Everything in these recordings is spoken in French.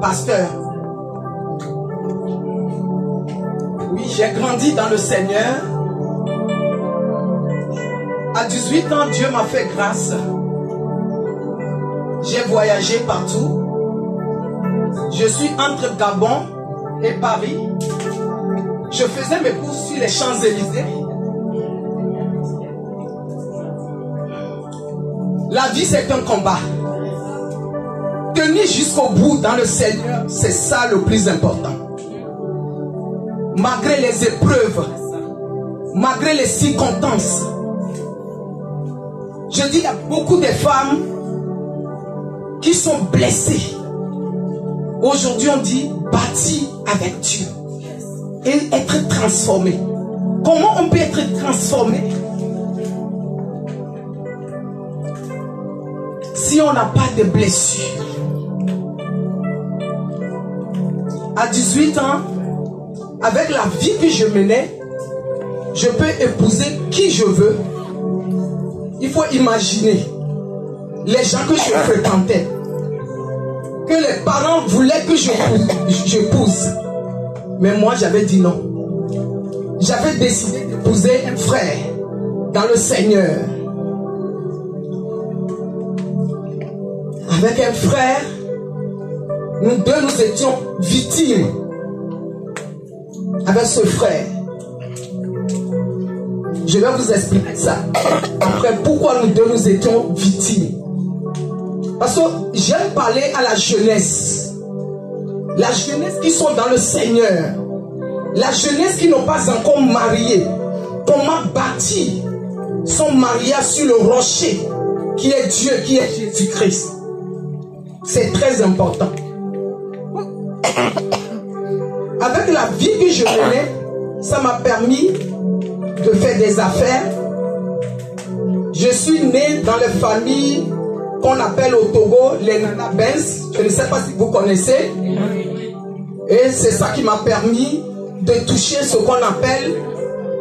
pasteur. Oui, j'ai grandi dans le Seigneur. À 18 ans, Dieu m'a fait grâce. J'ai voyagé partout. Je suis entre Gabon et Paris. Je faisais mes courses sur les Champs-Élysées. La vie, c'est un combat. Tenir jusqu'au bout dans le Seigneur, c'est ça le plus important. Malgré les épreuves, malgré les circonstances. Je dis, il y a beaucoup de femmes qui sont blessées. Aujourd'hui, on dit bâtir avec Dieu et être transformé. Comment on peut être transformé si on n'a pas de blessures? À 18 ans, avec la vie que je menais, je peux épouser qui je veux. Il faut imaginer les gens que je fréquentais, que les parents voulaient que j'épouse. Mais moi, j'avais dit non. J'avais décidé d'épouser un frère dans le Seigneur. Avec un frère, nous deux, nous étions victimes. Avec ce frère. Je vais vous expliquer ça. Après, pourquoi nous deux, nous étions victimes. Parce que j'aime parler à la jeunesse. La jeunesse qui sont dans le Seigneur. La jeunesse qui n'ont pas encore marié. Comment bâtir son mariage sur le rocher qui est Dieu, qui est Jésus-Christ. C'est très important. Avec la vie que je menais, ça m'a permis de faire des affaires. Je suis né dans les familles qu'on appelle au Togo les Nana Benz. Je ne sais pas si vous connaissez. Et c'est ça qui m'a permis de toucher ce qu'on appelle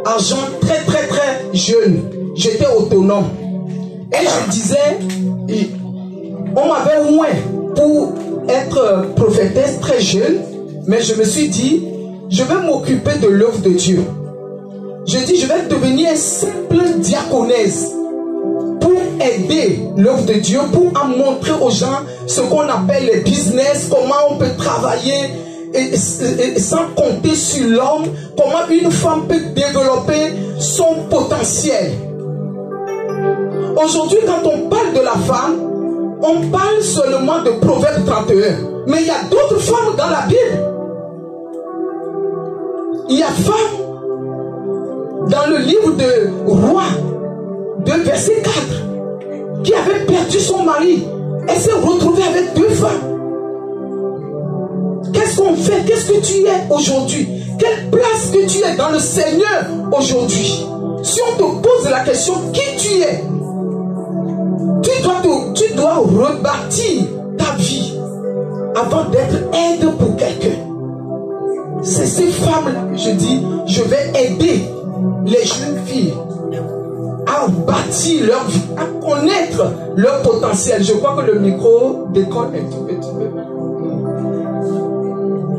argent très très très jeune. J'étais autonome. Et je disais, on m'avait oint pour être prophétesse très jeune. Mais je me suis dit, je vais m'occuper de l'œuvre de Dieu. Je dis, je vais devenir simple diaconesse pour aider l'œuvre de Dieu, pour en montrer aux gens ce qu'on appelle le business, comment on peut travailler et sans compter sur l'homme, comment une femme peut développer son potentiel. Aujourd'hui, quand on parle de la femme, on parle seulement de Proverbe 31. Mais il y a d'autres femmes dans la Bible. Il y a femme dans le livre de Roi, de verset 4, qui avait perdu son mari et s'est retrouvée avec deux femmes. Qu'est-ce qu'on fait? Qu'est-ce que tu es aujourd'hui? Quelle place que tu es dans le Seigneur aujourd'hui? Si on te pose la question, qui tu es? Tu dois rebâtir ta vie avant d'être aide pour quelqu'un. C'est ces femmes-là que je dis, je vais aider les jeunes filles à bâtir leur vie, à connaître leur potentiel. Je crois que le micro décolle un tout petit peu.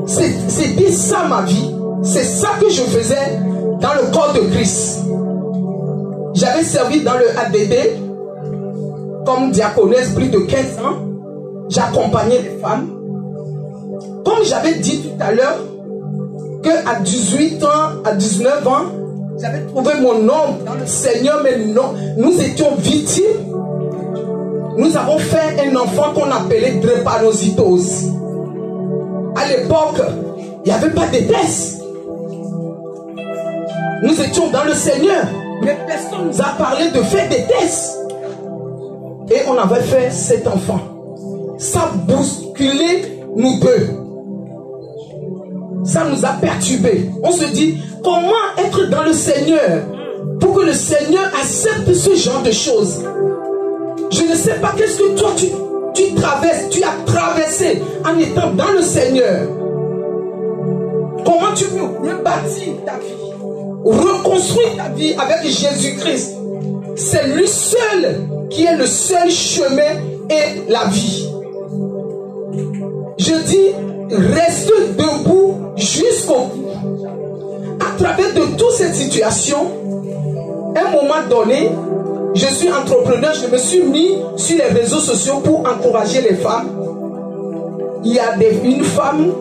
C'était ça ma vie. C'est ça que je faisais dans le corps de Christ. J'avais servi dans le ADD comme diaconesse plus de 15 ans. J'accompagnais les femmes. Comme j'avais dit tout à l'heure, qu'à 18 ans, à 19 ans, j'avais trouvé mon nom dans le Seigneur, mais non, nous étions victimes. Nous avons fait un enfant qu'on appelait drépanocytose. À l'époque, il n'y avait pas de tests. Nous étions dans le Seigneur, mais personne nous a parlé de faire des tests. Et on avait fait cet enfant. Ça bousculait nous deux. Ça nous a perturbés. On se dit, comment être dans le Seigneur pour que le Seigneur accepte ce genre de choses? Je ne sais pas qu'est-ce que toi tu traverses, tu as traversé en étant dans le Seigneur. Comment tu peux rebâtir ta vie, reconstruire ta vie avec Jésus-Christ? C'est lui seul qui est le seul chemin et la vie. Je je dis, reste debout jusqu'au bout. À travers de toutes ces situations, à un moment donné, je suis entrepreneur, je me suis mis sur les réseaux sociaux pour encourager les femmes. Il y a une femme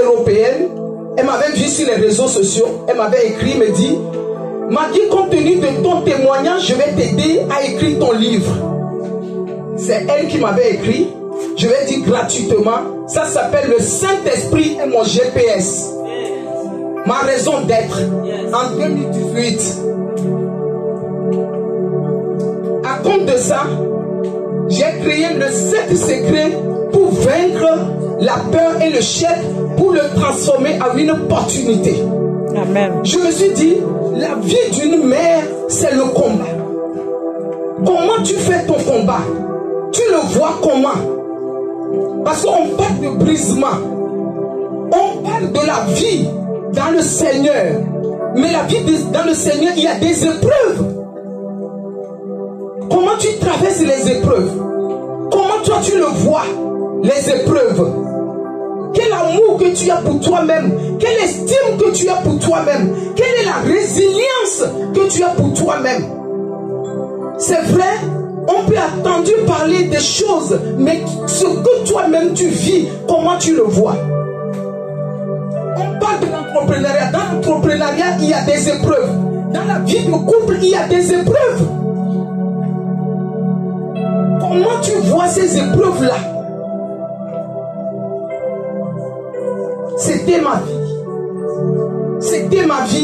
européenne, elle m'avait vu sur les réseaux sociaux, elle m'avait écrit, me dit, Maggie, compte tenu de ton témoignage, je vais t'aider à écrire ton livre. C'est elle qui m'avait écrit, je vais dire gratuitement, ça s'appelle le Saint-Esprit et mon GPS. Ma raison d'être en 2018. À compte de ça, j'ai créé le 7 secrets pour vaincre la peur et le chèque, pour le transformer en une opportunité. Amen. Je me suis dit, la vie d'une mère, c'est le combat. Comment tu fais ton combat? Tu le vois comment? Parce qu'on parle de brisement. On parle de la vie dans le Seigneur. Mais la vie dans le Seigneur, il y a des épreuves. Comment tu traverses les épreuves? Comment toi tu le vois, les épreuves? Quel amour que tu as pour toi-même? Quelle estime que tu as pour toi-même? Quelle est la résilience que tu as pour toi-même? C'est vrai, on peut attendre parler des choses, mais ce que toi-même tu vis, comment tu le vois? On parle de l'entrepreneuriat. Dans l'entrepreneuriat, il y a des épreuves. Dans la vie de couple, il y a des épreuves. Comment tu vois ces épreuves-là? C'était ma vie. C'était ma vie.